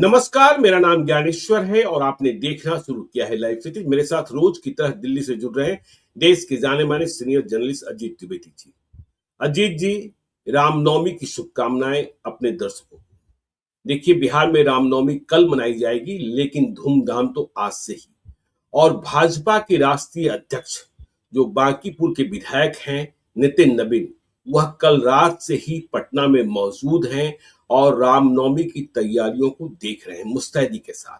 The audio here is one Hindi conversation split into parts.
नमस्कार, मेरा नाम ज्ञानेश्वर है और आपने देखना शुरू किया है लाइव सिटी। मेरे साथ रोज की तरह दिल्ली से जुड़ रहे हैं देश के जाने माने सीनियर जर्नलिस्ट अजीत द्विवेदी जी। अजीत जी, रामनवमी की शुभकामनाएं अपने दर्शकों को। देखिए, बिहार में रामनवमी कल मनाई जाएगी, लेकिन धूमधाम तो आज से ही। और भाजपा के राष्ट्रीय अध्यक्ष जो बांकीपुर के विधायक हैं, नितिन नवीन, वह कल रात से ही पटना में मौजूद हैं और रामनवमी की तैयारियों को देख रहे हैं मुस्तैदी के साथ।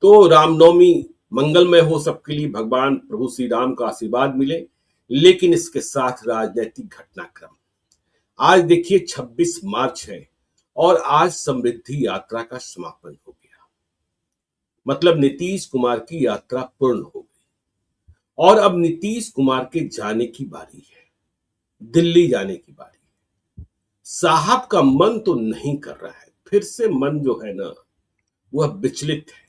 तो रामनवमी मंगलमय हो सबके लिए, भगवान प्रभु श्री राम का आशीर्वाद मिले। लेकिन इसके साथ राजनीतिक घटनाक्रम। आज देखिए 26 मार्च है और आज समृद्धि यात्रा का समापन हो गया। मतलब नीतीश कुमार की यात्रा पूर्ण हो गई और अब नीतीश कुमार के जाने की बारी है, दिल्ली जाने की बारी है। साहब का मन तो नहीं कर रहा है, फिर से मन जो है ना वह विचलित है।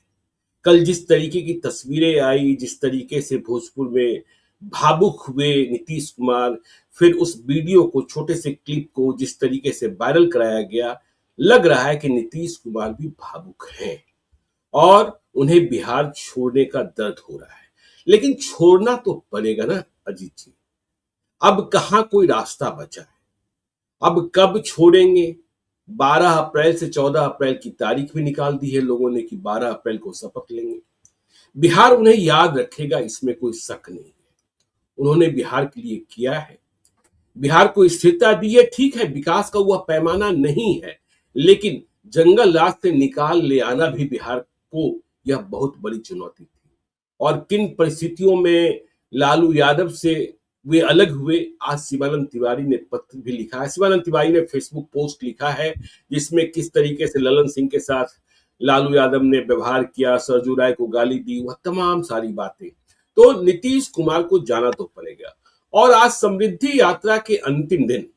कल जिस तरीके की तस्वीरें आई, जिस तरीके से भोजपुर में भावुक हुए नीतीश कुमार, फिर उस वीडियो को, छोटे से क्लिप को जिस तरीके से वायरल कराया गया, लग रहा है कि नीतीश कुमार भी भावुक हैं और उन्हें बिहार छोड़ने का दर्द हो रहा है। लेकिन छोड़ना तो पड़ेगा ना अजीत जी। अब कहां कोई रास्ता बचा है? अब कब छोड़ेंगे? 12 अप्रैल से 14 अप्रैल की तारीख भी निकाल दी है लोगों ने कि 12 अप्रैल को शपथ लेंगे। बिहार उन्हें याद रखेगा, इसमें कोई शक नहीं है। उन्होंने बिहार के लिए किया है, बिहार को स्थिरता दी है। ठीक है, विकास का वह पैमाना नहीं है, लेकिन जंगल राज से निकाल ले आना भी बिहार को यह बहुत बड़ी चुनौती थी। और किन परिस्थितियों में लालू यादव से वे अलग हुए, आज शिवानंद तिवारी ने पत्र भी लिखा है। शिवानंद तिवारी ने फेसबुक पोस्ट लिखा है जिसमें किस तरीके से ललन सिंह के साथ लालू यादव ने व्यवहार किया, सरजू राय को गाली दी, वह तमाम सारी बातें। तो नीतीश कुमार को जाना तो पड़ेगा। और आज समृद्धि यात्रा के अंतिम दिन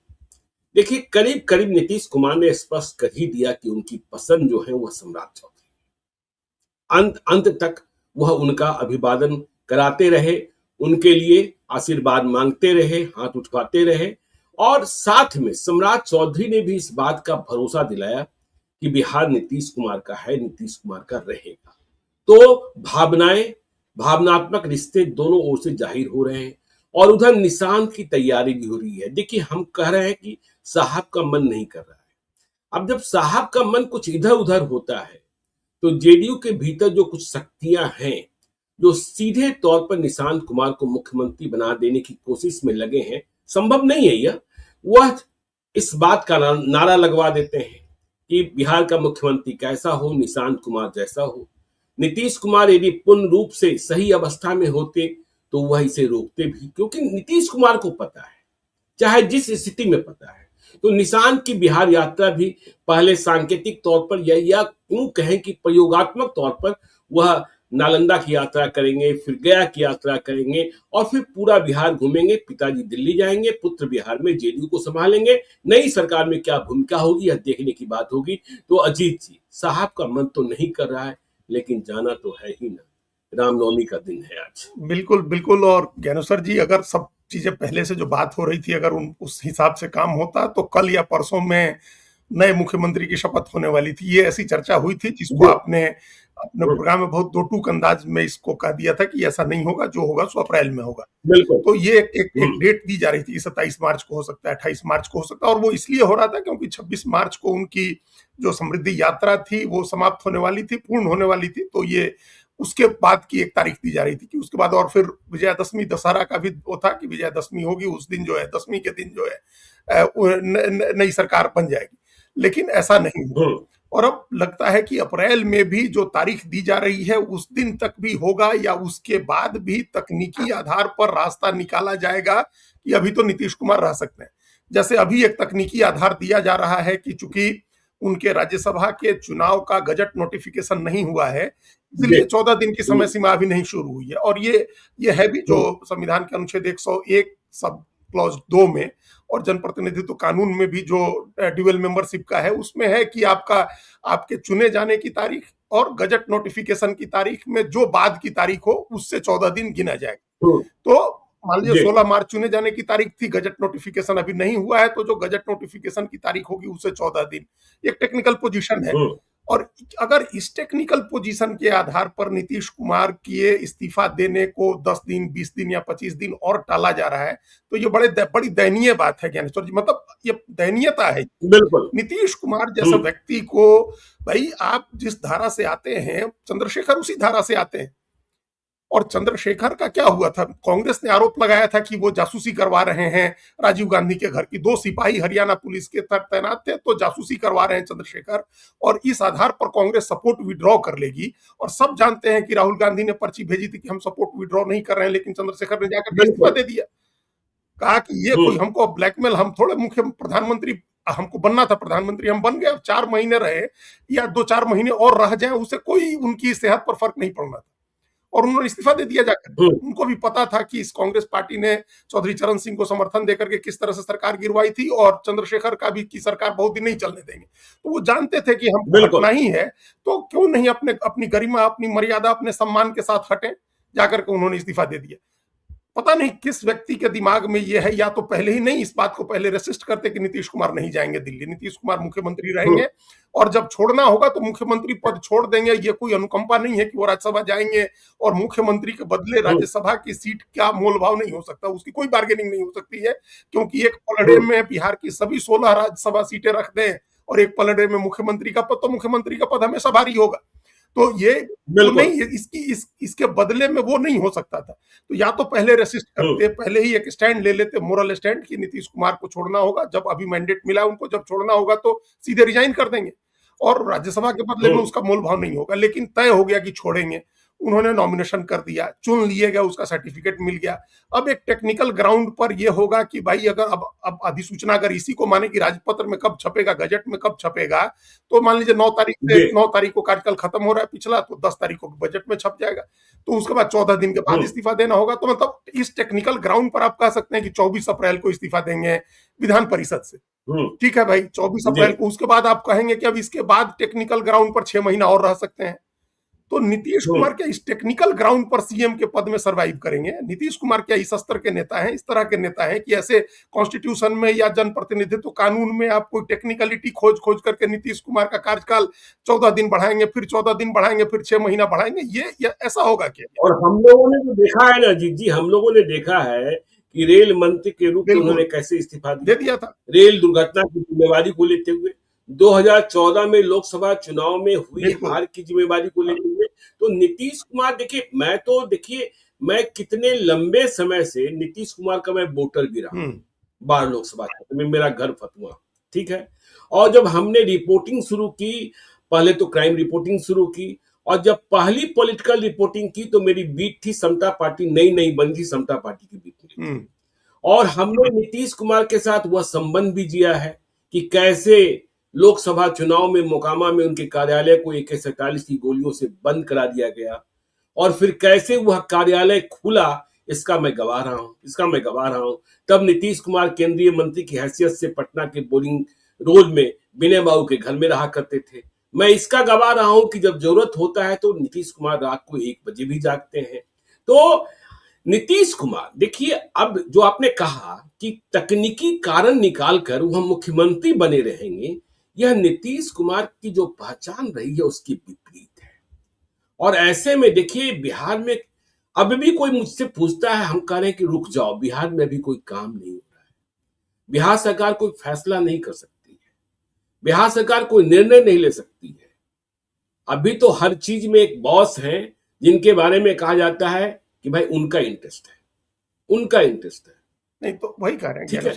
देखिए, करीब करीब नीतीश कुमार ने स्पष्ट कर ही दिया कि उनकी पसंद जो है वह सम्राट चौधरी। अंत तक वह उनका अभिवादन कराते रहे, उनके लिए आशीर्वाद मांगते रहे, हाथ उठवाते रहे। और साथ में सम्राट चौधरी ने भी इस बात का भरोसा दिलाया कि बिहार नीतीश कुमार का है, नीतीश कुमार का रहेगा। तो भावनात्मक रिश्ते दोनों ओर से जाहिर हो रहे हैं और उधर निशांत की तैयारी भी हो रही है। देखिए, हम कह रहे हैं कि साहब का मन नहीं कर रहा है। अब जब साहब का मन कुछ इधर उधर होता है तो जेडीयू के भीतर जो कुछ शक्तियां हैं जो सीधे तौर पर निशांत कुमार को मुख्यमंत्री बना देने की कोशिश में लगे हैं, संभव नहीं है यह, वह इस बात का नारा लगवा देते हैं कि बिहार का मुख्यमंत्री कैसा हो, निशांत कुमार जैसा हो। नीतीश कुमार यदि पूर्ण रूप से सही अवस्था में होते तो वह इसे रोकते भी, क्योंकि नीतीश कुमार को पता है, चाहे जिस स्थिति में पता है। तो निशांत की बिहार यात्रा भी पहले सांकेतिक तौर पर या यूं कहें कि प्रयोगात्मक तौर पर वह नालंदा की यात्रा करेंगे, फिर गया की यात्रा करेंगे और फिर पूरा बिहार घूमेंगे। पिताजी दिल्ली जाएंगे, पुत्र बिहार में जेडीयू को संभालेंगे। नई सरकार में क्या भूमिका होगी यह देखने की बात होगी। तो अजीत जी, साहब का मन तो नहीं कर रहा है, लेकिन जाना तो है ही ना। रामनवमी का दिन है आज। बिल्कुल बिल्कुल। और ज्ञानेश्वर जी, अगर सब चीजें पहले से जो बात हो रही थी, अगर उस हिसाब से काम होता तो कल या परसों में नए मुख्यमंत्री की शपथ होने वाली थी। ये ऐसी चर्चा हुई थी जिसको आपने अपने प्रोग्राम में बहुत दो टूक अंदाज में इसको कह दिया था कि ऐसा नहीं होगा, जो होगा सो अप्रैल में होगा। तो ये एक डेट दी जा रही थी, 27 मार्च को हो सकता है, 28 मार्च को हो सकता है। और वो इसलिए हो रहा था क्योंकि 26 मार्च को उनकी जो समृद्धि यात्रा थी वो समाप्त होने वाली थी, पूर्ण होने वाली थी। तो ये उसके बाद की एक तारीख दी जा रही थी कि उसके बाद और फिर विजयादशमी, दशहरा का भी वो था कि विजयादशमी होगी, उस दिन जो है, दशमी के दिन जो है नई सरकार बन जाएगी। लेकिन ऐसा नहीं हुआ और अब लगता है कि अप्रैल में भी जो तारीख दी जा रही है उस दिन तक भी होगा या उसके बाद भी तकनीकी आधार पर रास्ता निकाला जाएगा कि अभी तो नीतीश कुमार रह सकते हैं। जैसे अभी एक तकनीकी आधार दिया जा रहा है कि चूंकि उनके राज्यसभा के चुनाव का गजट नोटिफिकेशन नहीं हुआ है, इसलिए 14 दिन की समय सीमा अभी नहीं शुरू हुई है। और ये है भी जो संविधान के अनुच्छेद 101 सब क्लॉज 2 में और जनप्रतिनिधित्व कानून में भी जो ड्यूअल मेंबरशिप का है उसमें है कि आपके चुने जाने की तारीख और गजट नोटिफिकेशन की तारीख में जो बाद की तारीख हो उससे 14 दिन गिना जाएगा। तो मान लीजिए 16 मार्च चुने जाने की तारीख थी, गजट नोटिफिकेशन अभी नहीं हुआ है, तो जो गजट नोटिफिकेशन की तारीख होगी उससे 14 दिन। एक टेक्निकल पोजीशन है और अगर इस टेक्निकल पोजीशन के आधार पर नीतीश कुमार के इस्तीफा देने को 10 दिन, 20 दिन या 25 दिन और टाला जा रहा है, तो ये बड़ी दयनीय बात है ज्ञानेश्वर जी, मतलब ये दयनीयता है। बिल्कुल। नीतीश कुमार जैसा व्यक्ति को, भाई आप जिस धारा से आते हैं, चंद्रशेखर उसी धारा से आते हैं। और चंद्रशेखर का क्या हुआ था, कांग्रेस ने आरोप लगाया था कि वो जासूसी करवा रहे हैं राजीव गांधी के घर की। 2 सिपाही हरियाणा पुलिस के तैनात थे, तो जासूसी करवा रहे हैं चंद्रशेखर, और इस आधार पर कांग्रेस सपोर्ट विड्रॉ कर लेगी। और सब जानते हैं कि राहुल गांधी ने पर्ची भेजी थी कि हम सपोर्ट विड्रॉ नहीं कर रहे हैं, लेकिन चंद्रशेखर ने जाकर इस्तीफा दे दिया, कहा कि ये कोई हमको ब्लैकमेल, हम थोड़े मुख्य प्रधानमंत्री, हमको बनना था प्रधानमंत्री, हम बन गए, 4 महीने रहे या 2-4 महीने और रह जाए, उसे कोई उनकी सेहत पर फर्क नहीं पड़ना था, और उन्होंने इस्तीफा दे दिया जाकर। उनको भी पता था कि इस कांग्रेस पार्टी ने चौधरी चरण सिंह को समर्थन देकर के किस तरह से सरकार गिरवाई थी, और चंद्रशेखर का भी की सरकार बहुत दिन नहीं चलने देंगे। तो वो जानते थे कि हम हटना ही है, तो क्यों नहीं अपनी गरिमा, अपनी मर्यादा, अपने सम्मान के साथ हटें, जाकर के उन्होंने इस्तीफा दे दिया। पता नहीं किस व्यक्ति के दिमाग में ये है, या तो पहले ही नहीं इस बात को पहले रेसिस्ट करते कि नीतीश कुमार नहीं जाएंगे दिल्ली, नीतीश कुमार मुख्यमंत्री रहेंगे, और जब छोड़ना होगा तो मुख्यमंत्री पद छोड़ देंगे। ये कोई अनुकंपा नहीं है कि वो राज्यसभा जाएंगे और मुख्यमंत्री के बदले राज्यसभा की सीट का मोल भाव नहीं हो सकता, उसकी कोई बार्गेनिंग नहीं हो सकती है, क्योंकि एक पलड़े में बिहार की सभी 16 राज्यसभा सीटें रख दें और एक पलड़े में मुख्यमंत्री का पद, तो मुख्यमंत्री का पद हमेशा भारी होगा। तो ये तो नहीं, इसके बदले में वो नहीं हो सकता था। तो या तो पहले रेसिस्ट करते, पहले ही एक स्टैंड ले लेते, मोरल स्टैंड, कि नीतीश कुमार को छोड़ना होगा, जब अभी मैंडेट मिला उनको, जब छोड़ना होगा तो सीधे रिजाइन कर देंगे, और राज्यसभा के बदले में उसका मोल भाव नहीं होगा। लेकिन तय हो गया कि छोड़ेंगे, उन्होंने नॉमिनेशन कर दिया, चुन लिए गए, उसका सर्टिफिकेट मिल गया। अब एक टेक्निकल ग्राउंड पर यह होगा कि भाई अगर अब अधिसूचना अगर इसी को माने कि राजपत्र में कब छपेगा, गजट में कब छपेगा, तो मान लीजिए 9 तारीख को कार्यकाल खत्म हो रहा है पिछला, तो 10 तारीख को बजट में छप जाएगा, तो उसके बाद 14 दिन के बाद इस्तीफा देना होगा। तो मतलब इस टेक्निकल ग्राउंड पर आप कह सकते हैं कि 24 अप्रैल को इस्तीफा देंगे विधान परिषद से। ठीक है भाई, 24 अप्रैल को, उसके बाद आप कहेंगे कि अब इसके बाद टेक्निकल ग्राउंड पर 6 महीना और रह सकते हैं। तो नीतीश कुमार क्या इस टेक्निकल ग्राउंड पर सीएम के पद में सरवाइव करेंगे? नीतीश कुमार क्या इस स्तर के नेता हैं, इस तरह के नेता हैं कि ऐसे कॉन्स्टिट्यूशन में या जनप्रतिनिधित्व कानून में आप कोई टेक्निकलिटी खोज करके नीतीश कुमार का कार्यकाल 14 दिन बढ़ाएंगे, फिर 14 दिन बढ़ाएंगे, फिर 6 महीना बढ़ाएंगे? ये ऐसा होगा क्या? और हम लोगों ने जो देखा है ना अजीत जी, हम लोगों ने देखा है कि रेल मंत्री के रूप में उन्होंने कैसे इस्तीफा दे दिया था, रेल दुर्घटना की जिम्मेवारी को लेते हुए। 2014 में लोकसभा चुनाव में हुई हार की जिम्मेवारी को लेते हुए। तो नीतीश कुमार, देखिए मैं कितने लंबे समय से नीतीश कुमार का मैं वोटर भी रहा, 12 लोकसभा क्षेत्र में मेरा घर फतुआ, ठीक है। और जब हमने रिपोर्टिंग शुरू की, पहले तो क्राइम रिपोर्टिंग शुरू की, और जब पहली पॉलिटिकल रिपोर्टिंग की तो मेरी बीट थी समता पार्टी, नई बनी थी समता पार्टी की बीट। और हमने नीतीश कुमार के साथ वह संबंध भी जिया है कि कैसे लोकसभा चुनाव में मोकामा में उनके कार्यालय को AK-47 की गोलियों से बंद करा दिया गया, और फिर कैसे वह कार्यालय खुला, इसका मैं गवाह रहा हूं। तब नीतीश कुमार केंद्रीय मंत्री की हैसियत से पटना के बोलिंग रोड में विनय बाबू के घर में रहा करते थे। मैं इसका गवाह रहा हूं कि जब जरूरत होता है तो नीतीश कुमार रात को 1 बजे भी जागते हैं। तो नीतीश कुमार, देखिए, अब जो आपने कहा कि तकनीकी कारण निकालकर वह मुख्यमंत्री बने रहेंगे, यह नीतीश कुमार की जो पहचान रही है उसकी विपरीत है। और ऐसे में देखिए, बिहार में अब भी कोई मुझसे पूछता है, हम कह रहे हैं कि रुक जाओ, बिहार में भी कोई काम नहीं हो रहा है, बिहार सरकार कोई फैसला नहीं कर सकती है, बिहार सरकार कोई निर्णय नहीं ले सकती है। अभी तो हर चीज में एक बॉस है जिनके बारे में कहा जाता है कि भाई उनका इंटरेस्ट है। नहीं तो वही कह रहे हैं, ठीक है।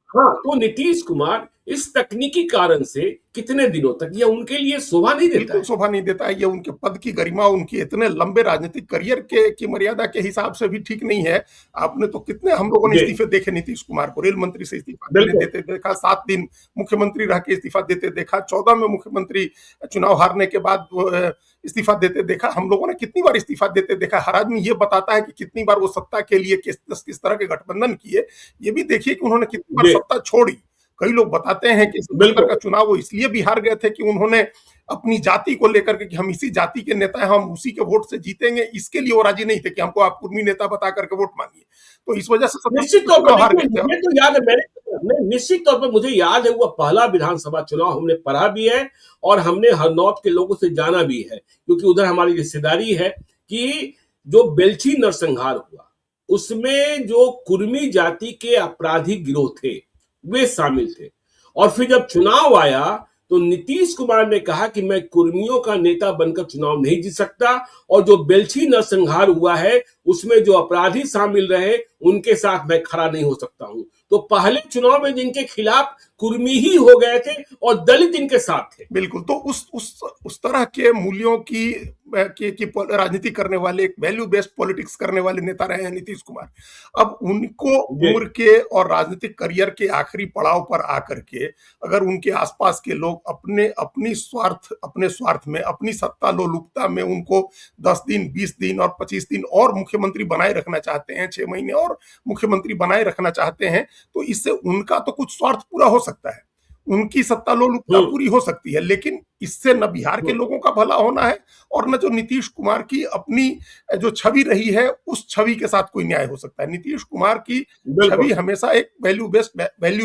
तो नीतीश कुमार इस तकनीकी कारण से कितने दिनों तक यह उनके लिए शोभा नहीं देता है। ये उनके पद की गरिमा, उनकी इतने लंबे राजनीतिक करियर की मर्यादा के हिसाब से भी ठीक नहीं है। आपने तो कितने हम लोगों ने इस्तीफे देखे नीतीश कुमार को, रेल मंत्री से इस्तीफा देते देखा, 7 दिन मुख्यमंत्री रह के इस्तीफा देते देखा, 14 में मुख्यमंत्री चुनाव हारने के बाद इस्तीफा देते देखा। हम लोगों ने कितनी बार इस्तीफा देते देखा। हर आदमी ये बताता है कि कितनी बार वो सत्ता के लिए किस तरह के गठबंधन किए। ये भी देखिए कि उन्होंने कितनी बार सत्ता छोड़ी। कई लोग बताते हैं कि 77 का चुनाव वो इसलिए भी हार गए थे कि उन्होंने अपनी जाति को लेकर के, कि हम इसी जाति के नेता हैं, हम उसी के वोट से जीतेंगे, इसके लिए वो राजी नहीं थे कि हमको आप कुर्मी नेता बता करके वोट मांगिए। तो इस वजह से निश्चित तौर पर हार गए थे। तो याद है, नहीं, निश्चित तौर पर मुझे याद है वो पहला विधानसभा चुनाव हमने पढ़ा भी है और हमने हरनौत के लोगों से जाना भी है, क्योंकि उधर हमारी रिश्तेदारी है कि जो बेलछी नरसंहार हुआ उसमें जो कुर्मी जाति के अपराधी गिरोह थे वे शामिल थे। और फिर जब चुनाव आया तो नीतीश कुमार ने कहा कि मैं कुर्मियों का नेता बनकर चुनाव नहीं जीत सकता और जो बेलछी नरसंहार हुआ है उसमें जो अपराधी शामिल रहे उनके साथ मैं खड़ा नहीं हो सकता हूं। तो पहले चुनाव में जिनके खिलाफ कुर्मी ही हो गए थे और दलित इनके साथ थे। बिल्कुल, तो उस तरह के मूल्यों की राजनीति करने वाले, एक वैल्यू बेस्ड पॉलिटिक्स करने वाले नेता रहे हैं नीतीश कुमार। अब उनको उम्र के और राजनीतिक करियर के आखिरी पड़ाव पर आकर के अगर उनके आसपास के लोग अपने स्वार्थ में, अपनी सत्ता लोलुपता में उनको 10 दिन, 20 दिन और 25 दिन और मुख्यमंत्री बनाए रखना चाहते हैं, 6 महीने और मुख्यमंत्री बनाए रखना चाहते हैं, तो इससे उनका तो कुछ स्वार्थ पूरा हो सकता है, उनकी सत्ता लोलुपता पूरी हो सकती है, लेकिन इससे न बिहार के लोगों का भला होना है और न जो नीतीश कुमार की अपनी जो छवि रही है उस छवि के साथ कोई न्याय हो सकता है। नीतीश कुमार की छवि हमेशा एक वैल्यू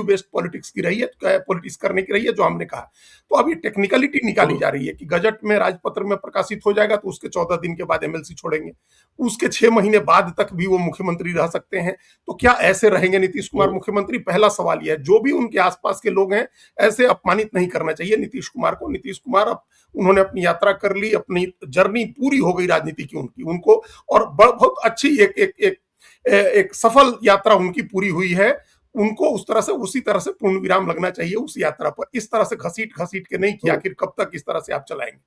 बेस्ड पॉलिटिक्स की रही है, पॉलिटिक्स करने की रही है, जो हमने कहा। तो अब ये टेक्निकलिटी निकाली जा रही है कि गजट में, राजपत्र में प्रकाशित हो जाएगा तो उसके 14 दिन के बाद एमएलसी छोड़ेंगे, उसके 6 महीने बाद तक भी वो मुख्यमंत्री रह सकते हैं। तो क्या ऐसे रहेंगे नीतीश कुमार मुख्यमंत्री? पहला सवाल यह है। जो भी उनके आसपास के लोग हैं, ऐसे अपमानित नहीं करना चाहिए नीतीश कुमार को। नीतीश कुमार अब उन्होंने अपनी यात्रा कर ली, अपनी जर्नी पूरी हो गई राजनीति की उनको, और बहुत अच्छी एक सफल यात्रा उनकी पूरी हुई है। उनको उसी तरह से पूर्ण विराम लगना चाहिए उस यात्रा पर। इस तरह से घसीट के नहीं कि आखिर कब तक इस तरह से आप चलाएंगे।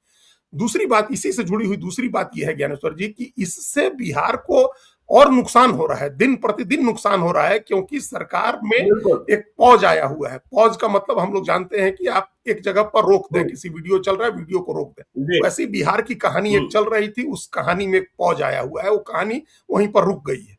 दूसरी बात, इसी से जुड़ी हुई दूसरी बात यह है ज्ञानेश्वर जी कि इससे बिहार को और नुकसान हो रहा है, दिन प्रतिदिन नुकसान हो रहा है, क्योंकि सरकार में एक पॉज आया हुआ है। पॉज का मतलब हम लोग जानते हैं कि आप एक जगह पर रोक दें, किसी वीडियो चल रहा है, वीडियो को रोक दें। वैसे बिहार की कहानी एक चल रही थी, उस कहानी में एक पॉज आया हुआ है, वो कहानी वहीं पर रुक गई है।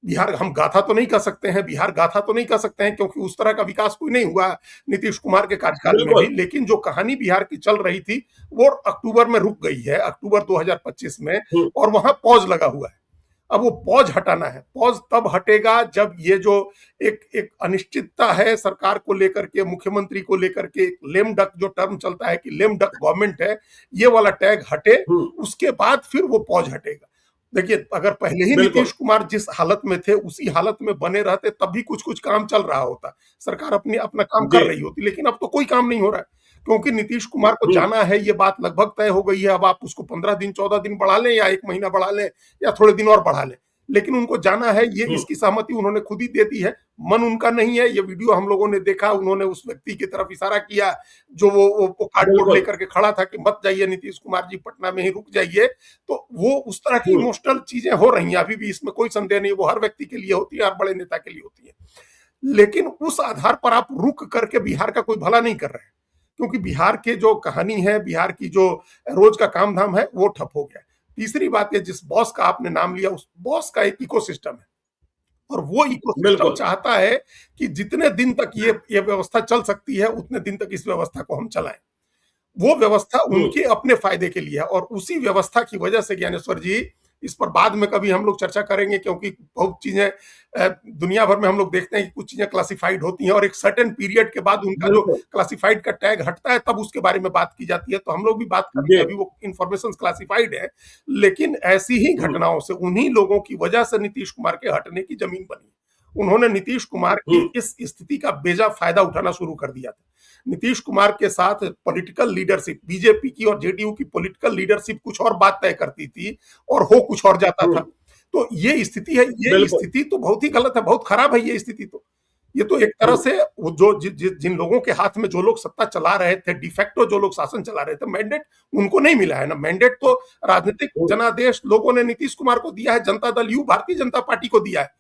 बिहार हम गाथा तो नहीं कह सकते हैं, बिहार गाथा तो नहीं कह सकते हैं, क्योंकि उस तरह का विकास कोई नहीं हुआ नीतीश कुमार के कार्यकाल में भी, लेकिन जो कहानी बिहार की चल रही थी वो अक्टूबर में रुक गई है, अक्टूबर 2025 में, और वहां पॉज लगा हुआ है। अब वो पॉज हटाना है। पॉज तब हटेगा जब ये जो एक अनिश्चितता है सरकार को लेकर के, मुख्यमंत्री को लेकर के, एक लेम डक जो टर्म चलता है कि लेम डक गवर्नमेंट है, ये वाला टैग हटे, उसके बाद फिर वो पॉज हटेगा। देखिए, अगर पहले ही नीतीश कुमार जिस हालत में थे उसी हालत में बने रहते तब भी कुछ काम चल रहा होता, सरकार अपना काम कर रही होती, लेकिन अब तो कोई काम नहीं हो रहा है, क्योंकि नीतीश कुमार को जाना है, ये बात लगभग तय हो गई है। अब आप उसको 15 दिन, 14 दिन बढ़ा लें या 1 महीना बढ़ा लें या थोड़े दिन और बढ़ा लें, लेकिन उनको जाना है। ये इसकी सहमति उन्होंने खुद ही दे दी है, मन उनका नहीं है। ये वीडियो हम लोगों ने देखा, उन्होंने उस व्यक्ति की तरफ इशारा किया जो वो कार्डबोर्ड लेकर के खड़ा था कि मत जाइए नीतीश कुमार जी, पटना में ही रुक जाइए। तो वो उस तरह की इमोशनल चीजें हो रही हैं अभी भी, इसमें कोई संदेह नहीं। वो हर व्यक्ति के लिए होती है, हर बड़े नेता के लिए होती है, लेकिन उस आधार पर आप रुक करके बिहार का कोई भला नहीं कर रहे हैं, क्योंकि बिहार के जो कहानी है, बिहार की जो रोज का काम धाम है, वो ठप हो गया। तीसरी बात है, जिस बॉस का आपने नाम लिया, उस बॉस का एक इकोसिस्टम है, और वो इकोसिस्टम चाहता है कि जितने दिन तक ये व्यवस्था चल सकती है उतने दिन तक इस व्यवस्था को हम चलाएं। वो व्यवस्था उनके अपने फायदे के लिए है, और उसी व्यवस्था की वजह से ज्ञानेश्वर जी, इस पर बाद में कभी हम लोग चर्चा करेंगे, क्योंकि बहुत चीजें दुनिया भर में हम लोग देखते हैं कि कुछ चीजें क्लासिफाइड होती हैं और एक सर्टेन पीरियड के बाद उनका जो क्लासिफाइड का टैग हटता है तब उसके बारे में बात की जाती है। तो हम लोग भी बात करेंगे, अभी वो इंफॉर्मेशन क्लासिफाइड है, लेकिन ऐसी ही घटनाओं से, उन्हीं लोगों की वजह से नीतीश कुमार के हटने की जमीन बनी। उन्होंने नीतीश कुमार की इस स्थिति का बेजा फायदा उठाना शुरू कर दिया था। नीतीश कुमार के साथ पॉलिटिकल लीडरशिप, बीजेपी की और जेडीयू की पॉलिटिकल लीडरशिप कुछ और बात तय करती थी और हो कुछ और जाता था। तो ये स्थिति है, ये स्थिति तो बहुत ही गलत है, बहुत खराब है ये स्थिति। तो ये तो एक तरह से जो जिन लोगों के हाथ में जो लोग सत्ता चला रहे थे, डिफेक्टो जो लोग शासन चला रहे थे, मैंडेट उनको नहीं मिला है ना। मैंडेट तो राजनीतिक जनादेश लोगों ने नीतीश कुमार को दिया है, जनता दल यू, भारतीय जनता पार्टी को दिया है।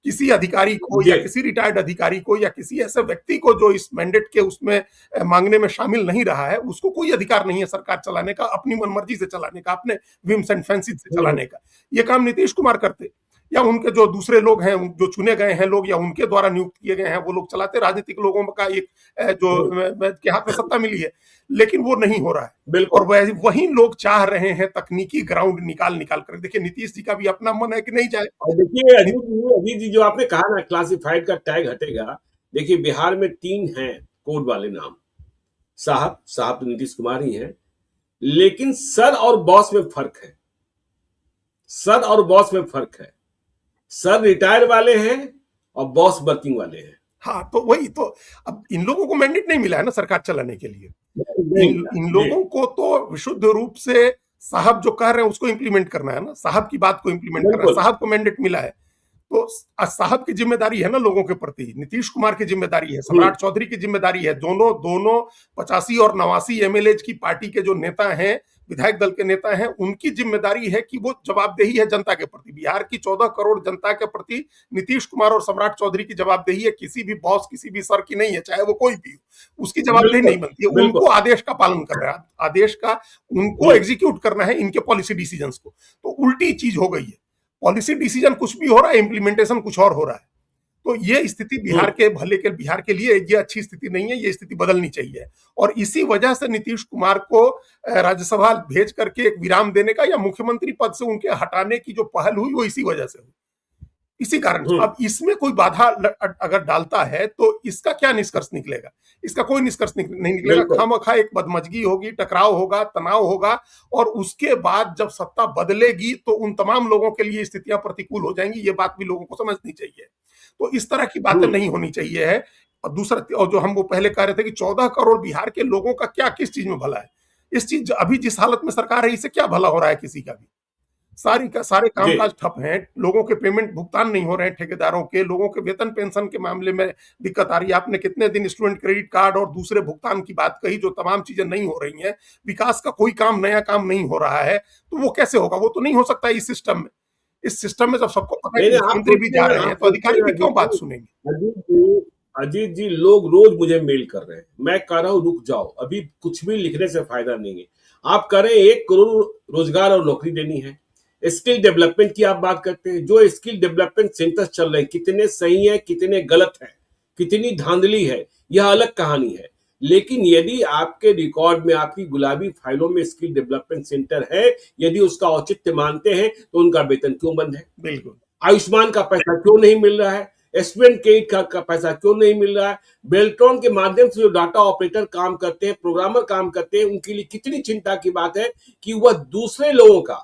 किसी अधिकारी को या किसी रिटायर्ड अधिकारी को या किसी ऐसे व्यक्ति को जो इस मैंडेट के उसमें मांगने में शामिल नहीं रहा है, उसको कोई अधिकार नहीं है सरकार चलाने का, अपनी मनमर्जी से चलाने का, अपने विम्स एंड फैंसीज से चलाने का। ये काम नीतीश कुमार करते, या उनके जो दूसरे लोग हैं, जो चुने गए हैं लोग या उनके द्वारा नियुक्त किए गए हैं, वो लोग चलाते। राजनीतिक लोगों का एक जो के हाथ में सत्ता मिली है, लेकिन वो नहीं हो रहा है। और वही लोग चाह रहे हैं तकनीकी ग्राउंड निकाल कर। देखिए, नीतीश जी का भी अपना मन है कि नहीं जाए। देखिए अजीत जी, जो आपने कहा ना क्लासिफाइड का टैग हटेगा, देखिए बिहार में 3 हैं कोड वाले नाम। साहब साहब तो नीतीश कुमार ही हैं, लेकिन सर और बॉस में फर्क है। सर और बॉस में फर्क है। सर रिटायर वाले हैं और बॉस वर्किंग वाले हैं। हाँ, तो वही तो, अब इन लोगों को मैंडेट नहीं मिला है ना सरकार चलाने के लिए। इन जी लोगों को तो विशुद्ध रूप से साहब जो कह रहे हैं उसको इंप्लीमेंट करना है ना, साहब की बात को इंप्लीमेंट करना है। बिल्कुल। साहब को मैंडेट मिला है, तो साहब की जिम्मेदारी है ना लोगों के प्रति, नीतीश कुमार की जिम्मेदारी है, सम्राट चौधरी की जिम्मेदारी है, दोनों दोनों 85 और 89 एमएलए की पार्टी के जो नेता हैं, विधायक दल के नेता हैं, उनकी जिम्मेदारी है कि वो जवाबदेही है जनता के प्रति। बिहार की 14 करोड़ जनता के प्रति नीतीश कुमार और सम्राट चौधरी की जवाबदेही है, किसी भी बॉस किसी भी सर की नहीं है, चाहे वो कोई भी हो, उसकी जवाबदेही नहीं बनती है। उनको आदेश का पालन करना है, आदेश का उनको एग्जीक्यूट करना है, इनके पॉलिसी डिसीजंस को। तो उल्टी चीज हो गई है, पॉलिसी डिसीजन कुछ भी हो रहा है, इंप्लीमेंटेशन कुछ और हो रहा है। तो ये स्थिति बिहार के भले के, बिहार के लिए ये अच्छी स्थिति नहीं है, ये स्थिति बदलनी चाहिए। और इसी वजह से नीतीश कुमार को राज्यसभा भेज करके एक विराम देने का या मुख्यमंत्री पद से उनके हटाने की जो पहल हुई वो इसी वजह से हुई, इसी कारण से। अब इसमें कोई बाधा अगर डालता है तो इसका क्या निष्कर्ष निकलेगा? इसका कोई निष्कर्ष नहीं निकलेगा। खामखा एक बदमजगी होगी, टकराव होगा, तनाव होगा, और उसके बाद जब सत्ता बदलेगी तो उन तमाम लोगों के लिए स्थितियां प्रतिकूल हो जाएंगी। ये बात भी लोगों को समझनी चाहिए। तो इस तरह की बातें नहीं होनी चाहिए है। और दूसरा, और जो हम वो पहले कह रहे थे कि 14 करोड़ बिहार के लोगों का क्या किस चीज में भला है, इस चीज अभी जिस हालत में सरकार है इससे क्या भला हो रहा है किसी का भी? सारे कामकाज ठप हैं, लोगों के पेमेंट भुगतान नहीं हो रहे हैं, ठेकेदारों के, लोगों के वेतन पेंशन के मामले में दिक्कत आ रही है। आपने कितने दिन स्टूडेंट क्रेडिट कार्ड और दूसरे भुगतान की बात कही, जो तमाम चीजें नहीं हो रही हैं। विकास का कोई काम, नया काम नहीं हो रहा है, तो वो कैसे होगा? वो तो नहीं हो सकता इस सिस्टम में। इस सिस्टम में जब सबको पता है कि मुख्यमंत्री भी जा रहे हैं तो अधिकारी भी क्यों बात सुनेंगे? अजीत जी, लोग रोज मुझे मेल कर रहे हैं, मैं कह रहा हूँ रुक जाओ, अभी कुछ भी लिखने से फायदा नहीं है। आप कह रहे हैं 1 करोड़ रोजगार और नौकरी देनी है, स्किल डेवलपमेंट की आप बात करते हैं। जो स्किल डेवलपमेंट सेंटर चल रहे हैं, कितने सही है, कितने गलत है, कितनी धांधली है, यह अलग कहानी है। लेकिन यदि आपके रिकॉर्ड में, आपकी गुलाबी फाइलों में स्किल डेवलपमेंट सेंटर है, यदि उसका औचित्य मानते हैं, तो उनका वेतन क्यों बंद है? बिल्कुल। आयुष्मान का पैसा क्यों नहीं मिल रहा है? स्टूडेंट क्रेडिट का पैसा क्यों नहीं मिल रहा है? बेल्ट्रॉन के माध्यम से जो डाटा ऑपरेटर काम करते हैं, प्रोग्रामर काम करते हैं, उनके लिए कितनी चिंता की बात है कि वह दूसरे लोगों का,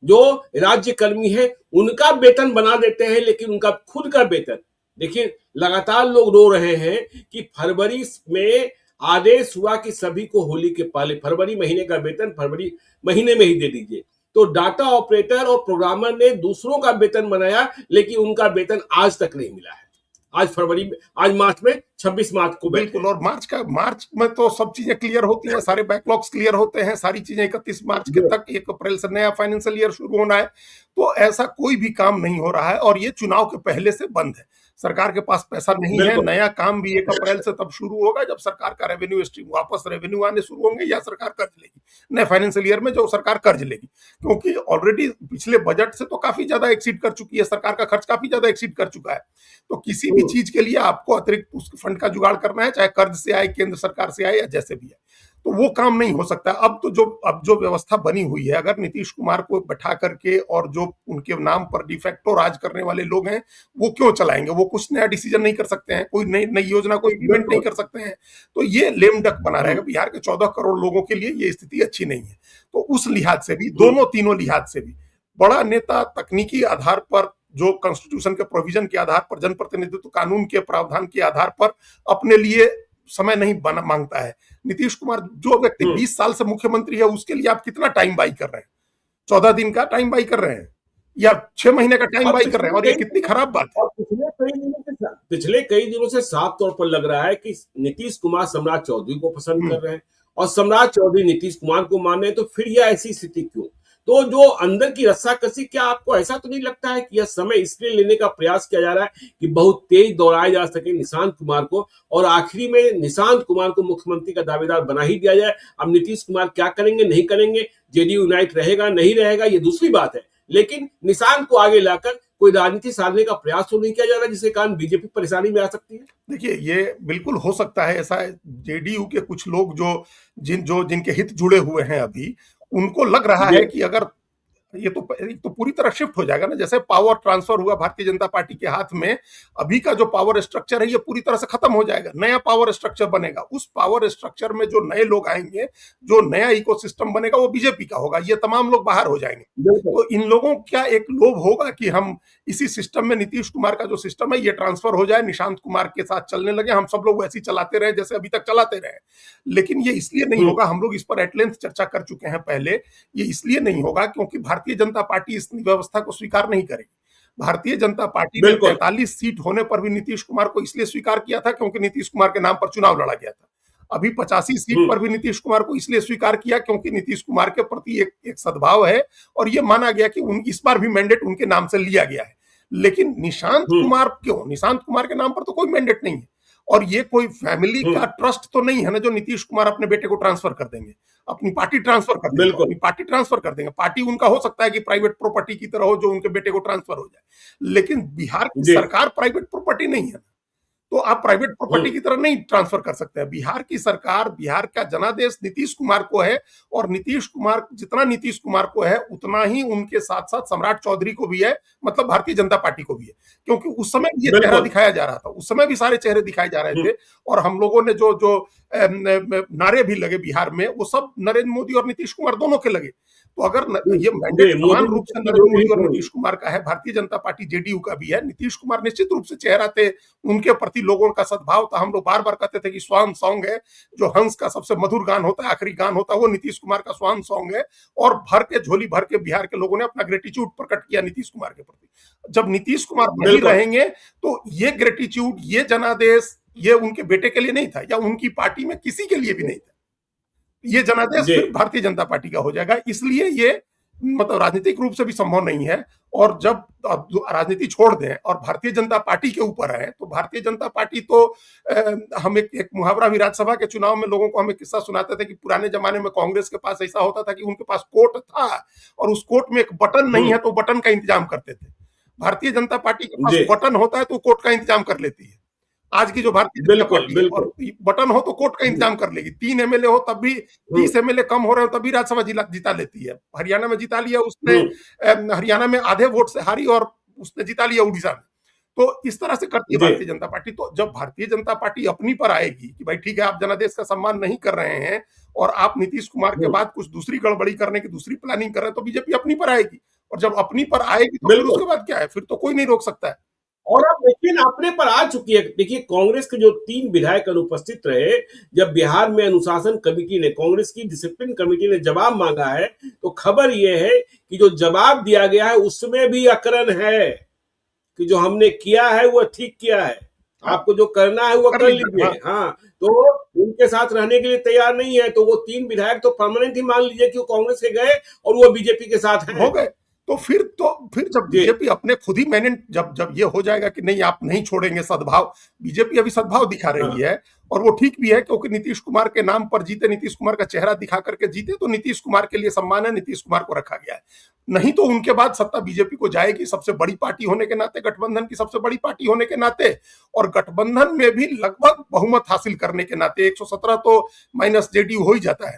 जो राज्य कर्मी है, उनका वेतन बना देते हैं, लेकिन उनका खुद का वेतन। देखिए, लगातार लोग रो रहे हैं कि फरवरी में आदेश हुआ कि सभी को होली के पहले फरवरी महीने का वेतन फरवरी महीने में ही दे दीजिए। तो डाटा ऑपरेटर और प्रोग्रामर ने दूसरों का वेतन बनाया, लेकिन उनका वेतन आज तक नहीं मिला है। आज मार्च में 26 मार्च को बिल्कुल। और मार्च में तो सब चीजें क्लियर होती हैं, सारे बैकलॉग्स क्लियर होते हैं, सारी चीजें 31 मार्च के तक, 1 अप्रैल से नया फाइनेंशियल ईयर शुरू होना है। तो ऐसा कोई भी काम नहीं हो रहा है, और ये चुनाव के पहले से बंद है। सरकार के पास पैसा नहीं है। नया काम भी 1 अप्रैल से तब शुरू होगा जब सरकार का रेवेन्यू स्ट्रीम वापस रेवेन्यू आने शुरू होंगे, या सरकार कर्ज लेगी नए फाइनेंशियल ईयर में, जो सरकार कर्ज लेगी। क्योंकि ऑलरेडी पिछले बजट से तो काफी ज्यादा एक्सीड कर चुकी है सरकार, का खर्च काफी ज्यादा एक्सीड कर चुका है। तो किसी भी चीज के लिए आपको अतिरिक्त उस फंड का जुगाड़ करना है, चाहे कर्ज से आए, केंद्र सरकार से आए, या जैसे भी है, तो वो काम नहीं हो सकता। अब जो व्यवस्था बनी हुई है, अगर नीतीश कुमार को बैठा करके, और जो उनके नाम पर डिफेक्टो राज करने वाले लोग हैं, वो क्यों चलाएंगे? वो कुछ नया डिसीजन नहीं कर सकते हैं, कोई नई योजना को इम्प्लीमेंट नहीं कर सकते हैं। तो ये लेम डक बना रहेगा। बिहार के 14 करोड़ लोगों के लिए ये स्थिति अच्छी नहीं है। तो उस लिहाज से भी, तीनों लिहाज से भी, बड़ा नेता तकनीकी आधार पर, जो कॉन्स्टिट्यूशन के प्रोविजन के आधार पर, जनप्रतिनिधित्व कानून के प्रावधान के आधार पर अपने लिए समय नहीं मांगता है। नीतीश कुमार, जो व्यक्ति 20 साल से मुख्यमंत्री है, उसके लिए आप कितना टाइम बाई कर रहे हैं? 14 दिन का टाइम बाई कर रहे हैं, या 6 महीने का टाइम बाई कर रहे हैं? और ये कितनी खराब बात है। पिछले कई दिनों से साफ तौर पर लग रहा है कि नीतीश कुमार सम्राट चौधरी को पसंद कर रहे हैं, और सम्राट चौधरी नीतीश कुमार को मान रहे हैं। तो फिर यह ऐसी स्थिति क्यों? तो जो अंदर की रस्साकसी, क्या आपको ऐसा तो नहीं लगता है कि यह समय इसलिए लेने का प्रयास किया जा रहा है कि बहुत तेज दौड़ाया जा सके निशांत कुमार को, और आखिरी में निशांत कुमार को मुख्यमंत्री का दावेदार बना ही दिया जाए? अब नीतीश कुमार क्या करेंगे, नहीं करेंगे, जेडीयू यूनाइट रहेगा नहीं रहेगा, ये दूसरी बात है, लेकिन निशांत को आगे लाकर कोई राजनीति साधने का प्रयास तो नहीं किया जा रहा, जिसके कारण बीजेपी परेशानी में आ सकती है? देखिए, ये बिल्कुल हो सकता है ऐसा। जेडीयू के कुछ लोग जिनके हित जुड़े हुए हैं अभी, उनको लग रहा है कि अगर ये तो पूरी तरह शिफ्ट हो जाएगा ना, जैसे पावर ट्रांसफर हुआ भारतीय जनता पार्टी के हाथ में, अभी का जो पावर स्ट्रक्चर है ये पूरी तरह से खत्म हो जाएगा, नया पावर स्ट्रक्चर बनेगा। उस पावर स्ट्रक्चर में जो नए लोग आएंगे, जो नया इकोसिस्टम बनेगा वो बीजेपी का होगा, ये तमाम लोग बाहर हो जाएंगे। बिल्कुल तो इन लोगों का एक लोभ होगा कि हम इसी सिस्टम में, नीतीश कुमार का जो सिस्टम है ये ट्रांसफर हो जाए, निशांत कुमार के साथ चलने लगे, हम सब लोग वैसे ही चलाते रहे जैसे अभी तक चलाते रहे। लेकिन ये इसलिए नहीं होगा, हम लोग इस पर एट लेंथ चर्चा कर चुके हैं पहले, ये इसलिए नहीं होगा क्योंकि भारतीय जनता पार्टी इस व्यवस्था को स्वीकार नहीं करेगी। भारतीय जनता पार्टी ने बिल्कुल 43 सीट होने पर भी नीतीश कुमार को इसलिए स्वीकार किया था क्योंकि नीतीश कुमार के नाम पर चुनाव लड़ा गया था। अभी 85 सीट पर भी नीतीश कुमार को इसलिए स्वीकार किया क्योंकि नीतीश कुमार के प्रति एक सद्भाव है और ये माना गया कि इस बार भी मैंडेट उनके नाम से लिया गया है। लेकिन निशांत कुमार क्यों, निशांत कुमार के नाम पर तो कोई मैंडेट नहीं है, और ये कोई फैमिली का ट्रस्ट तो नहीं है ना जो नीतीश कुमार अपने बेटे को ट्रांसफर कर देंगे, अपनी पार्टी ट्रांसफर कर देंगे, अपनी पार्टी ट्रांसफर कर देंगे। पार्टी उनका हो सकता है कि प्राइवेट प्रॉपर्टी की तरह हो जो उनके बेटे को ट्रांसफर हो जाए, लेकिन बिहार की सरकार प्राइवेट प्रॉपर्टी नहीं है, तो आप प्राइवेट प्रॉपर्टी की तरह नहीं ट्रांसफर कर सकते हैं। बिहार की सरकार, बिहार का जनादेश नीतीश कुमार को है, और नीतीश कुमार जितना नीतीश कुमार को है उतना ही उनके साथ साथ सम्राट चौधरी को भी है, मतलब भारतीय जनता पार्टी को भी है, क्योंकि उस समय ये चेहरा दिखाया जा रहा था, उस समय भी सारे चेहरे दिखाए जा रहे थे, और हम लोगों ने जो जो नारे भी लगे बिहार में वो सब नरेंद्र मोदी और नीतीश कुमार दोनों के लगे। तो अगर ये मैंडेट समान रूप से नरेंद्र मोदी और नीतीश कुमार का है, भारतीय जनता पार्टी जेडीयू का भी है, नीतीश कुमार निश्चित रूप से चेहरा थे, उनके प्रति लोगों का सद्भाव था। हम लोग बार बार कहते थे कि स्वान सॉन्ग है, जो हंस का सबसे मधुर गान होता है, आखिरी गान होता है, वो नीतीश कुमार का स्वान सॉन्ग है, और भर के झोली भर के बिहार के लोगों ने अपना ग्रेटिट्यूड प्रकट किया नीतीश कुमार के प्रति। जब नीतीश कुमार नहीं रहेंगे तो ये ग्रेटिट्यूड, ये जनादेश, ये उनके बेटे के लिए नहीं था, या उनकी पार्टी में किसी के लिए भी नहीं था, ये जनादेश सिर्फ भारतीय जनता पार्टी का हो जाएगा। इसलिए ये मतलब राजनीतिक रूप से भी संभव नहीं है, और जब राजनीति छोड़ दें और भारतीय जनता पार्टी के ऊपर है, तो भारतीय जनता पार्टी तो हम एक मुहावरा भी राज्यसभा के चुनाव में लोगों को हमें किस्सा सुनाते थे कि पुराने जमाने में कांग्रेस के पास ऐसा होता था कि उनके पास कोर्ट था और उस कोर्ट में एक बटन नहीं है तो बटन का इंतजाम करते थे। भारतीय जनता पार्टी के पास बटन होता है तो कोर्ट का इंतजाम कर लेती है। आज की जो भारतीय जनता पार्टी है, और बटन हो तो कोर्ट का इंतजाम कर लेगी, 3 एमएलए हो तब भी, 30 एमएलए कम हो रहे हो तब भी राज्यसभा जिता लेती है। हरियाणा में जिता लिया उसने, हरियाणा में आधे वोट से हारी और उसने जिता लिया उड़ीसा में। तो इस तरह से करती है भारतीय जनता पार्टी। तो जब भारतीय जनता पार्टी अपनी पर आएगी कि भाई ठीक है, आप जनादेश का सम्मान नहीं कर रहे हैं और आप नीतीश कुमार के बाद कुछ दूसरी गड़बड़ी करने की दूसरी प्लानिंग कर रहे हैं, तो बीजेपी अपनी पर आएगी, और जब अपनी पर आएगी तो फिर उसके बाद क्या है, फिर तो कोई नहीं रोक सकता है। और अब लेकिन अपने पर आ चुकी है। देखिए, कांग्रेस के जो 3 विधायक अनुपस्थित रहे, जब बिहार में अनुशासन कमेटी ने, कांग्रेस की डिसिप्लिन कमेटी ने जवाब मांगा है, तो खबर यह है कि जो जवाब दिया गया है उसमें भी अकरन है कि जो हमने किया है वो ठीक किया है, आपको जो करना है वो कर लीजिए। हाँ, तो उनके साथ रहने के लिए तैयार नहीं है, तो वो 3 विधायक तो परमानेंट ही मान लीजिए कि वो कांग्रेस के गए और वो बीजेपी के साथ हो गए। तो फिर जब बीजेपी अपने खुद ही मैंने जब ये हो जाएगा कि नहीं आप नहीं छोड़ेंगे सद्भाव, बीजेपी अभी सद्भाव दिखा रही है, और वो ठीक भी है क्योंकि नीतीश कुमार के नाम पर जीते, नीतीश कुमार का चेहरा दिखा करके जीते, तो नीतीश कुमार के लिए सम्मान है, नीतीश कुमार को रखा गया है। नहीं तो उनके बाद सत्ता बीजेपी को जाएगी, सबसे बड़ी पार्टी होने के नाते, गठबंधन की सबसे बड़ी पार्टी होने के नाते, और गठबंधन में भी लगभग बहुमत हासिल करने के नाते 117 तो माइनस जेडीयू हो ही जाता है।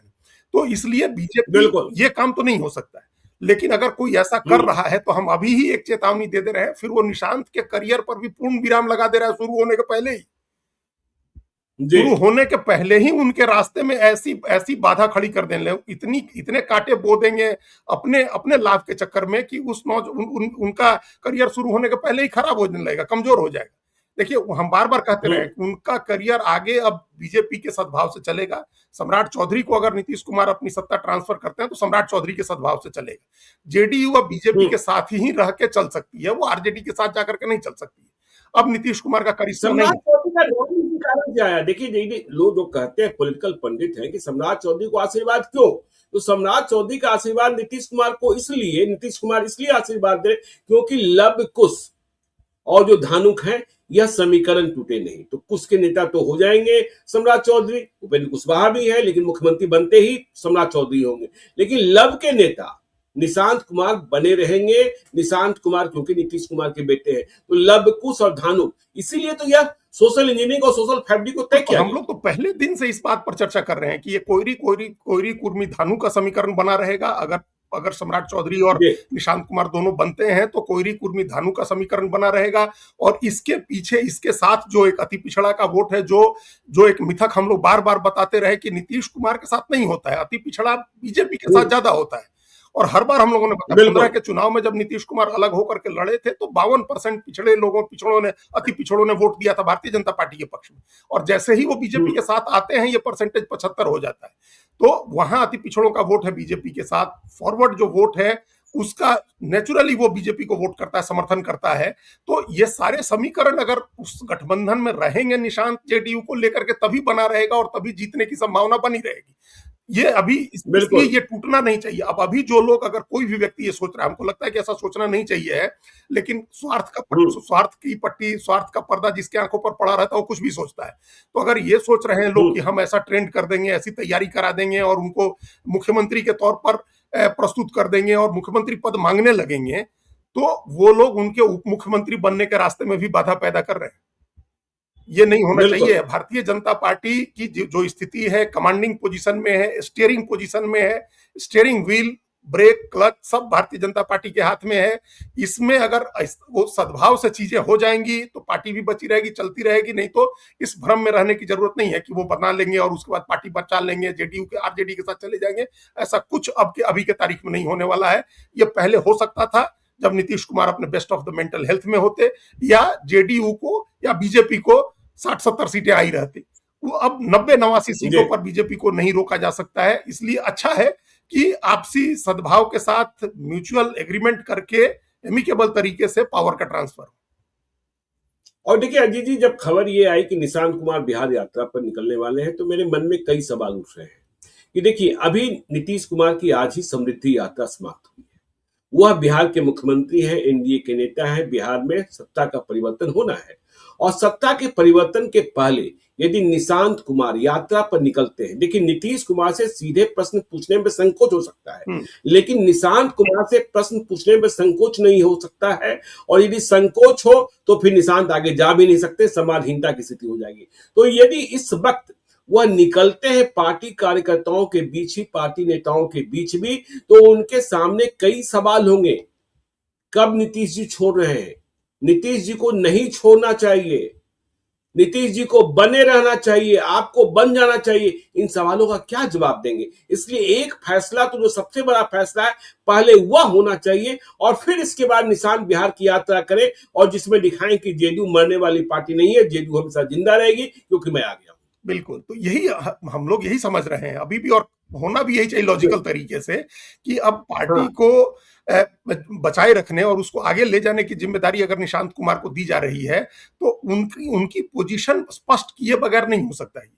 तो इसलिए बीजेपी ये काम तो नहीं हो सकता है। लेकिन अगर कोई ऐसा कर रहा है तो हम अभी ही एक चेतावनी दे रहे हैं, फिर वो निशांत के करियर पर भी पूर्ण विराम लगा दे रहा है शुरू होने के पहले ही। शुरू होने के पहले ही उनके रास्ते में ऐसी बाधा खड़ी कर देंगे, इतने कांटे बो देंगे अपने लाभ के चक्कर में कि उनका करियर शुरू होने के पहले ही खराब होने लगेगा, कमजोर हो जाएगा। देखिए, हम बार बार कहते रहे उनका करियर आगे अब बीजेपी के सद्भाव से चलेगा। सम्राट चौधरी को अगर नीतीश कुमार अपनी सत्ता ट्रांसफर करते हैं तो सम्राट चौधरी के सद्भाव से चलेगा। जेडीयू अब बीजेपी के साथ ही रह के चल सकती है, वो आरजेडी के साथ जाकर के नहीं चल सकती है। अब नीतीश कुमार का करिश्मा नहीं। कारण क्या है? देखिए, लोग जो कहते हैं, पॉलिटिकल पंडित हैं, कि सम्राट चौधरी को आशीर्वाद क्यों, तो सम्राट चौधरी का आशीर्वाद नीतीश कुमार को नीतीश कुमार इसलिए आशीर्वाद दे क्योंकि लव कुश और जो धानुक है, यह समीकरण टूटे नहीं। तो कुश के नेता तो हो जाएंगे सम्राट चौधरी, उपेंद्र कुशवाहा भी है, लेकिन मुख्यमंत्री बनते ही सम्राट चौधरी होंगे। लेकिन लव के नेता निशांत कुमार बने रहेंगे। निशांत कुमार क्योंकि नीतीश कुमार के बेटे हैं, तो लव कुश और धानुक, इसीलिए तो यह सोशल इंजीनियरिंग और सोशल फैब्रिक को तय किया। हम लोग तो पहले दिन से इस बात पर चर्चा कर रहे हैं कि ये कोयरी कुर्मी धानु का समीकरण बना रहेगा। अगर अगर सम्राट चौधरी और जी निशांत कुमार दोनों बनते हैं तो कोयरी कुर्मी धानु का समीकरण बना रहेगा। और इसके पीछे इसके साथ जो एक अति पिछड़ा का वोट है, जो जो एक मिथक हम लोग बार बार बताते रहे कि नीतीश कुमार के साथ नहीं होता है, अति पिछड़ा बीजेपी के साथ ज्यादा होता है। और हर बार हम लोगों ने बताया, 15 बिल्कुल के चुनाव में जब नीतीश कुमार अलग होकर के लड़े थे तो 52% पिछड़ों ने, अति पिछड़ों ने वोट दिया था भारतीय जनता पार्टी के पक्ष में। और जैसे ही वो बीजेपी के साथ आते हैं ये परसेंटेज 75 हो जाता है। तो वहां अति पिछड़ों का वोट है बीजेपी के साथ, फॉरवर्ड जो वोट है उसका नेचुरली वो बीजेपी को वोट करता है, समर्थन करता है। तो ये सारे समीकरण अगर उस गठबंधन में रहेंगे निशांत जेडीयू को लेकर के, तभी बना रहेगा और तभी जीतने की संभावना बनी रहेगी। ये अभी इसलिए बिल्कुल ये टूटना नहीं चाहिए। अब अभी जो लोग, अगर कोई भी व्यक्ति ये सोच रहा है, हमको लगता है कि ऐसा सोचना नहीं चाहिए है, लेकिन स्वार्थ का पर्दा जिसके आंखों पर पड़ा रहता है वो कुछ भी सोचता है। तो अगर ये सोच रहे हैं लोग कि हम ऐसा ट्रेंड कर देंगे, ऐसी तैयारी करा देंगे और उनको मुख्यमंत्री के तौर पर प्रस्तुत कर देंगे और मुख्यमंत्री पद मांगने लगेंगे, तो वो लोग उनके उप मुख्यमंत्री बनने के रास्ते में भी बाधा पैदा कर रहे हैं। ये नहीं होना बिल्कुल चाहिए। भारतीय जनता पार्टी की जो स्थिति है, कमांडिंग पोजीशन में है, स्टीयरिंग पोजीशन में है, स्टीयरिंग व्हील, ब्रेक, क्लच सब भारतीय जनता पार्टी के हाथ में है। इसमें अगर वो सद्भाव से चीजें हो जाएंगी तो पार्टी भी बची रहेगी, चलती रहेगी। नहीं तो इस भ्रम में रहने की जरूरत नहीं है कि वो बना लेंगे और उसके बाद पार्टी बचा लेंगे, जेडीयू के आरजेडी के साथ चले जाएंगे। ऐसा कुछ अभी के तारीख में नहीं होने वाला है। ये पहले हो सकता था जब नीतीश कुमार अपने best of the mental health में होते, या जेडीयू को या बीजेपी को 60-70 सीटें आई रहती। वो अब 90-89 सीटों पर बीजेपी को नहीं रोका जा सकता है। इसलिए अच्छा है कि आपसी सद्भाव के साथ म्यूचुअल एग्रीमेंट करके एमिकेबल तरीके से पावर का ट्रांसफर। और देखिए अजीत जी, जब खबर ये आई कि निशांत कुमार बिहार यात्रा पर निकलने वाले हैं तो मेरे मन में कई सवाल उठ रहे हैं कि देखिए अभी नीतीश कुमार की आज ही समृद्धि यात्रा समाप्त हुई है। वह बिहार के मुख्यमंत्री हैं, एनडीए के नेता हैं। बिहार में सत्ता का परिवर्तन होना है और सत्ता के परिवर्तन के पहले यदि निशांत कुमार यात्रा पर निकलते हैं, देखिए नीतीश कुमार से सीधे प्रश्न पूछने में संकोच हो सकता है, लेकिन निशांत कुमार से प्रश्न पूछने में संकोच नहीं हो सकता है। और यदि संकोच हो तो फिर निशांत आगे जा भी नहीं सकते, समानहीनता की स्थिति हो जाएगी। तो यदि इस वक्त वह निकलते हैं पार्टी कार्यकर्ताओं के बीच ही, पार्टी नेताओं के बीच भी, तो उनके सामने कई सवाल होंगे। कब नीतीश जी छोड़ रहे हैं? नीतीश जी को नहीं छोड़ना चाहिए, नीतीश जी को बने रहना चाहिए, आपको बन जाना चाहिए। इन सवालों का क्या जवाब देंगे? इसलिए एक फैसला तो जो सबसे बड़ा फैसला है पहले वह होना चाहिए और फिर इसके बाद निशांत बिहार की यात्रा करें और जिसमें दिखाएं कि जेडीयू मरने वाली पार्टी नहीं है, जेडीयू हमेशा जिंदा रहेगी क्योंकि मैं आ गया। बिल्कुल, तो यही हम लोग यही समझ रहे हैं अभी भी, और होना भी यही चाहिए लॉजिकल तरीके से कि अब पार्टी को बचाए रखने और उसको आगे ले जाने की जिम्मेदारी अगर निशांत कुमार को दी जा रही है तो उनकी पोजीशन स्पष्ट किए बगैर नहीं हो सकता है।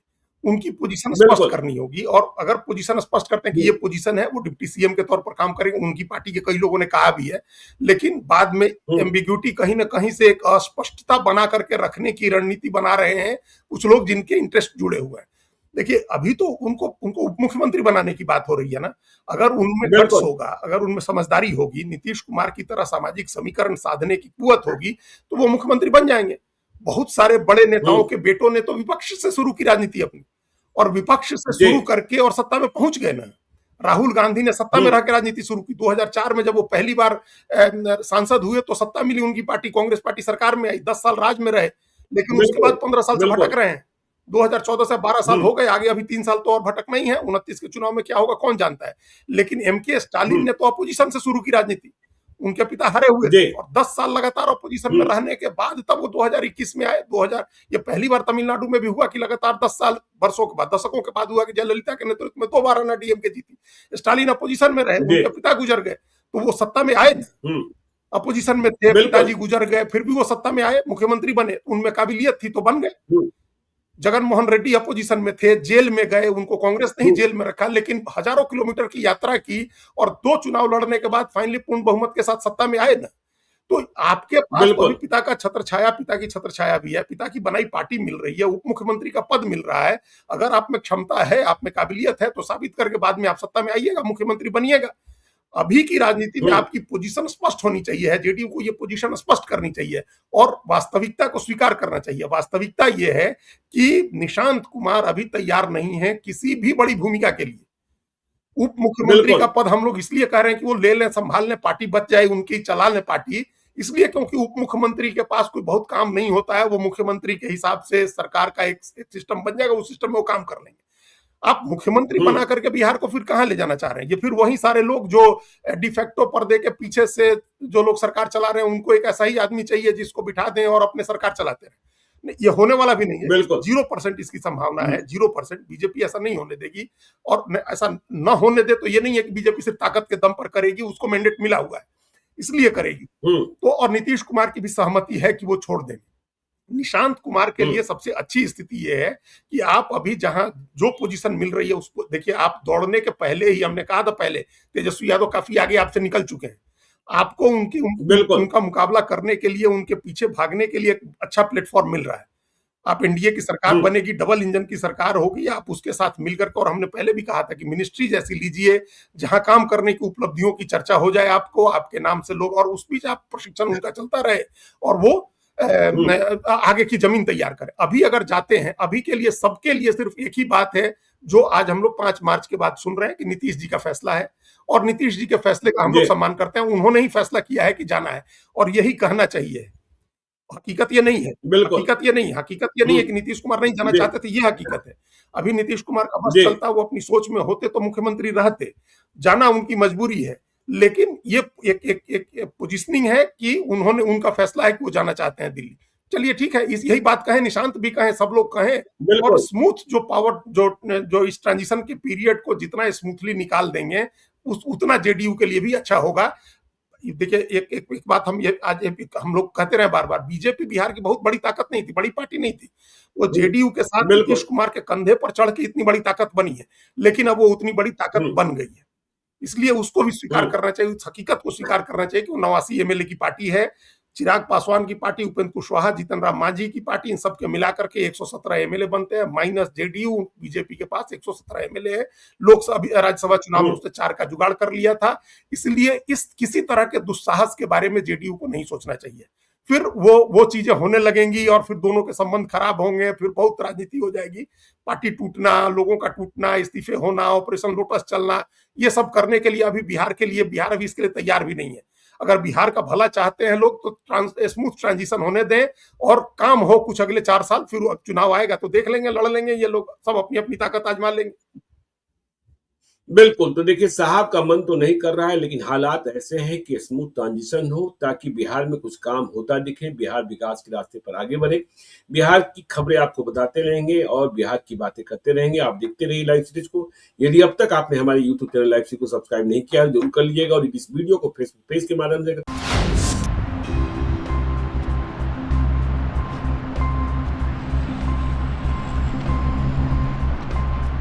उनकी पोजीशन स्पष्ट करनी होगी और अगर पोजीशन स्पष्ट करते हैं कि ये पोजीशन है, वो डिप्टी सीएम के तौर पर काम करेंगे। उनकी पार्टी के कई लोगों ने कहा भी है, लेकिन बाद में एम्बिग्यूटी कहीं ना कहीं से एक अस्पष्टता बना करके रखने की रणनीति बना रहे हैं कुछ लोग जिनके इंटरेस्ट जुड़े हुए हैं। देखिए अभी तो उनको उप मुख्यमंत्री बनाने की बात हो रही है ना। अगर उनमें गट्स होगा, अगर उनमें समझदारी होगी, नीतीश कुमार की तरह सामाजिक समीकरण साधने की कुवत होगी, तो वो मुख्यमंत्री बन जाएंगे। बहुत सारे बड़े नेताओं के बेटों ने तो विपक्ष से शुरू की राजनीति अपनी, और विपक्ष से शुरू करके और सत्ता में पहुंच गए ना। राहुल गांधी ने सत्ता में रह के राजनीति शुरू की। 2004 में जब वो पहली बार सांसद हुए तो सत्ता मिली उनकी पार्टी, कांग्रेस पार्टी सरकार में आई, 10 साल राज में रहे, लेकिन उसके बाद 15 साल से भटक रहे हैं। 2014 से 12 साल हो गए, आगे अभी 3 साल तो और भटकना ही है। 29 के चुनाव में क्या होगा कौन जानता है। लेकिन एमके स्टालिन ने तो अपोजिशन से शुरू की राजनीति, उनके पिता हरे हुए थे और 10 साल लगातार अपोजिशन में रहने के बाद तब वो 2021 में आए। ये पहली बार तमिलनाडु में भी हुआ कि लगातार 10 साल वर्षों के बाद, दशकों के बाद हुआ कि जयललिता के नेतृत्व में 2 बार ना डीएमके जीती। स्टालिन अपोजिशन में रहे, उनके पिता गुजर गए तो वो सत्ता में आए ना। अपोजिशन में थे, पिताजी गुजर गए, फिर भी वो सत्ता में आए, मुख्यमंत्री बने, उनमें काबिलियत थी तो बन गए। जगन मोहन रेड्डी अपोजिशन में थे, जेल में गए, उनको कांग्रेस नहीं जेल में रखा, लेकिन हजारों किलोमीटर की यात्रा की और 2 चुनाव लड़ने के बाद फाइनली पूर्ण बहुमत के साथ सत्ता में आए ना। तो आपके पास तो पिता का छत्र छाया, पिता की छत्र छाया भी है, पिता की बनाई पार्टी मिल रही है, उप मुख्यमंत्री का पद मिल रहा है। अगर आप में क्षमता है, आप में काबिलियत है तो साबित करके बाद में आप सत्ता में आइएगा, मुख्यमंत्री बनिएगा। अभी की राजनीति में आपकी पोजीशन स्पष्ट होनी चाहिए है, जेडीयू को ये पोजीशन स्पष्ट करनी चाहिए और वास्तविकता को स्वीकार करना चाहिए। वास्तविकता ये है कि निशांत कुमार अभी तैयार नहीं है किसी भी बड़ी भूमिका के लिए। उप मुख्यमंत्री का बिल्कुल, पद हम लोग इसलिए कह रहे हैं कि वो ले लें, संभाल लें, पार्टी बच जाए उनकी, चला लें पार्टी, इसलिए क्योंकि उप मुख्यमंत्री के पास कोई बहुत काम नहीं होता है। वो मुख्यमंत्री के हिसाब से सरकार का एक सिस्टम बन जाएगा, उस सिस्टम में वो काम कर लेंगे। आप मुख्यमंत्री हुँ, बना करके बिहार को फिर कहां ले जाना चाह रहे हैं? ये फिर वही सारे लोग जो डिफेक्टो पर्दे के पीछे से जो लोग सरकार चला रहे हैं, उनको एक ऐसा ही आदमी चाहिए जिसको बिठा दें और अपने सरकार चलाते रहे। नहीं, ये होने वाला भी नहीं है। बिल्कुल, 0% इसकी संभावना हुँ, है, 0%। बीजेपी ऐसा नहीं होने देगी। और ऐसा न होने दे तो ये नहीं है कि बीजेपी सिर्फ ताकत के दम पर करेगी, उसको मैंडेट मिला हुआ है, इसलिए करेगी। हुँ, तो और नीतीश कुमार की भी सहमति है कि वो छोड़ देंगे। निशांत कुमार के हुँ, लिए सबसे अच्छी स्थिति ये है कि आप अभी जहां जो पोजीशन मिल रही है उसको देखिए। आप दौड़ने के पहले ही, हमने कहा था पहले, तेजस्वी यादव काफी आगे आपसे निकल चुके हैं। आपको बिल्कुल, उनका मुकाबला करने के लिए, उनके पीछे भागने के लिए एक अच्छा प्लेटफॉर्म मिल रहा है। आप एनडीए की सरकार हुँ, बनेगी, डबल इंजन की सरकार होगी, आप उसके साथ मिलकर के, और हमने पहले भी कहा था कि मिनिस्ट्री जैसी लीजिए जहां काम करने की उपलब्धियों की चर्चा हो जाए, आपको आपके नाम से लोग, और उस बीच आप प्रशिक्षण उनका चलता रहे और वो हुँ, आगे की जमीन तैयार करें। अभी अगर जाते हैं, अभी के लिए सबके लिए सिर्फ एक ही बात है जो आज हम लोग 5 मार्च के बाद सुन रहे हैं कि नीतीश जी का फैसला है, और नीतीश जी के फैसले का हम जी, लोग सम्मान करते हैं। उन्होंने ही फैसला किया है कि जाना है, और यही कहना चाहिए। हकीकत ये नहीं है। बिल्कुल, हकीकत ये नहीं है हुँ, कि नीतीश कुमार नहीं जाना जी, चाहते थे, ये हकीकत है। अभी नीतीश कुमार का बस जी, चलता, वो अपनी सोच में होते तो मुख्यमंत्री रहते। जाना उनकी मजबूरी है। लेकिन ये एक पोजीशनिंग है कि उन्होंने, उनका फैसला है कि वो जाना चाहते हैं दिल्ली। चलिए ठीक है, इस यही बात कहें, निशांत भी कहें, सब लोग कहें। और बिल्कुल, स्मूथ जो पावर जो इस ट्रांजिशन के पीरियड को जितना स्मूथली निकाल देंगे, उस उतना जेडीयू के लिए भी अच्छा होगा। देखिए, एक बात हम ये आज हम लोग कहते रहे बार बार, बीजेपी बिहार की बहुत बड़ी ताकत नहीं थी, बड़ी पार्टी नहीं थी। वो हुँ, जेडीयू के साथ नीतीश बिल्कुल, कुमार के कंधे पर चढ़ के इतनी बड़ी ताकत बनी है, लेकिन अब वो उतनी बड़ी ताकत हुँ, बन गई है। इसलिए उसको भी स्वीकार हुँ, करना चाहिए, उस हकीकत को स्वीकार करना चाहिए कि वो 89 एमएलए की पार्टी है। चिराग पासवान की पार्टी, उपेंद्र कुशवाहा, जीतन राम मांझी की पार्टी, इन सबके मिलाकर के 117 एमएलए बनते हैं, माइनस जेडीयू। बीजेपी के पास 117 एमएलए है। लोकसभा राज्यसभा चुनाव में हुँ, उसने 4 का जुगाड़ कर लिया था। इसलिए इस किसी तरह के दुस्साहस के बारे में जेडीयू को नहीं सोचना चाहिए। फिर वो चीजें होने लगेंगी और फिर दोनों के संबंध खराब होंगे, फिर बहुत राजनीति हो जाएगी। पार्टी टूटना, लोगों का टूटना, इस्तीफे होना, ऑपरेशन लोटस चलना, ये सब करने के लिए अभी बिहार अभी इसके लिए तैयार भी नहीं है। अगर बिहार का भला चाहते हैं लोग तो स्मूथ ट्रांजिशन होने दें और काम हो कुछ अगले 4 साल, फिर चुनाव आएगा तो देख लेंगे, लड़ लेंगे, ये लोग सब अपनी अपनी ताकत आजमा लेंगे। बिल्कुल। तो देखिए साहब का मन तो नहीं कर रहा है लेकिन हालात ऐसे हैं कि स्मूथ ट्रांजिशन हो ताकि बिहार में कुछ काम होता दिखे, बिहार विकास के रास्ते पर आगे बढ़े। बिहार की खबरें आपको बताते रहेंगे और बिहार की बातें करते रहेंगे। आप देखते रहिए लाइव सीरीज को। यदि अब तक आपने हमारे यूट्यूब चैनल लाइव सीरीज को सब्सक्राइब नहीं किया है, जरूर कर लीजिएगा और इस वीडियो को फेसबुक पेज के माध्यम से